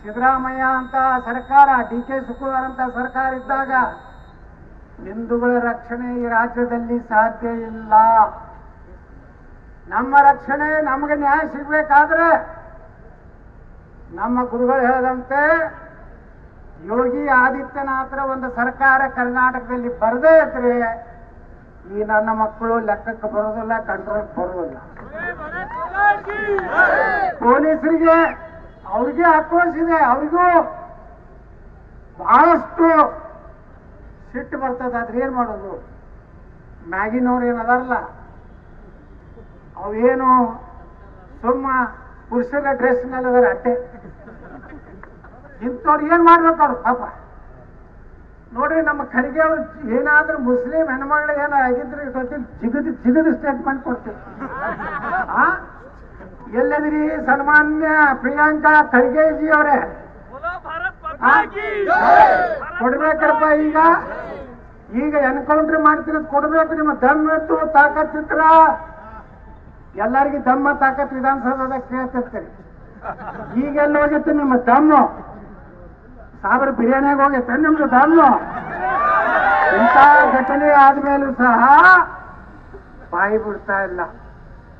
ಸಿದ್ದರಾಮಯ್ಯ ಅಂತ ಸರ್ಕಾರ, D K Shivakumar ಅಂತ ಸರ್ಕಾರ ಇದ್ದಾಗ ಹಿಂದೂಗಳ ರಕ್ಷಣೆ ಈ ರಾಜ್ಯದಲ್ಲಿ ಸಾಧ್ಯ ಇಲ್ಲ. ನಮ್ಮ ರಕ್ಷಣೆ, ನಮಗೆ ನ್ಯಾಯ ಸಿಗಬೇಕಾದ್ರೆ ನಮ್ಮ ಗುರುಗಳು ಹೇಳಿದಂತೆ ಯೋಗಿ ಆದಿತ್ಯನಾಥರ ಒಂದು ಸರ್ಕಾರ ಕರ್ನಾಟಕದಲ್ಲಿ ಬರದೇ ಇದ್ರೆ ಈ ನನ್ನ ಮಕ್ಕಳು ಲೆಕ್ಕಕ್ಕೆ ಬರೋದಿಲ್ಲ, ಕಂಟ್ರೋಲ್ಗೆ ಬರೋದಿಲ್ಲ. ಪೊಲೀಸರಿಗೆ ಅವ್ರಿಗೆ ಆಕ್ರೋಶ ಇದೆ, ಅವ್ರಿಗೂ ಬಹಳಷ್ಟು ಸಿಟ್ಟು ಬರ್ತದೆ. ಆದ್ರೆ ಏನ್ ಮಾಡೋದು? ಮ್ಯಾಗಿನವ್ರು ಏನದಾರಲ್ಲ ಅವೇನು ಸುಮ್ಮ ಪುರುಷರ ಡ್ರೆಸ್ ಮೇಲೆ ಅದಾರ ಅಟ್ಟೆ. ಇಂಥವ್ರು ಏನ್ ಮಾಡ್ಬೇಕು ಅವ್ರು ಪಾಪ. ನೋಡ್ರಿ, ನಮ್ಮ ಖರ್ಗೆ ಅವರು ಏನಾದ್ರೂ ಮುಸ್ಲಿಂ ಹೆಣ್ಮಗಳು ಏನಾಗಿದ್ರೆ ಜಿಗದು ಸ್ಟೇಟ್ಮೆಂಟ್ ಕೊಡ್ತೀವಿ. ಎಲ್ಲದಿರಿ ಸನ್ಮಾನ್ಯ ಪ್ರಿಯಾಂಕಾ ಖರ್ಗೆಜಿ ಅವರೇ, ಕೊಡ್ಬೇಕಪ್ಪ. ಈಗ ಎನ್ಕೌಂಟರ್ ಮಾಡ್ತಿರೋದು ಕೊಡ್ಬೇಕು. ನಿಮ್ಮ ದಮ್ಮತ್ತು ತಾಕತ್ತಿತ್ರ ಎಲ್ಲರಿಗೂ ದಮ್ಮ ತಾಕತ್ ವಿಧಾನಸೌಧದ ಕೇಳ್ತಿರ್ತೀರಿ. ಈಗೆಲ್ಲ ಹೋಗಿತ್ತು ನಿಮ್ಮ ದಮ್ಮು? ಸಾವಿರ ಬಿರಿಯಾನಿಯಾಗ ಹೋಗೈತೆ ನಿಮ್ದು ದಮ್ಮು? ಇಂಥ ಘಟನೆ ಆದ್ಮೇಲೂ ಸಹ ಬಾಯಿ ಬಿಡ್ತಾ ಇಲ್ಲ.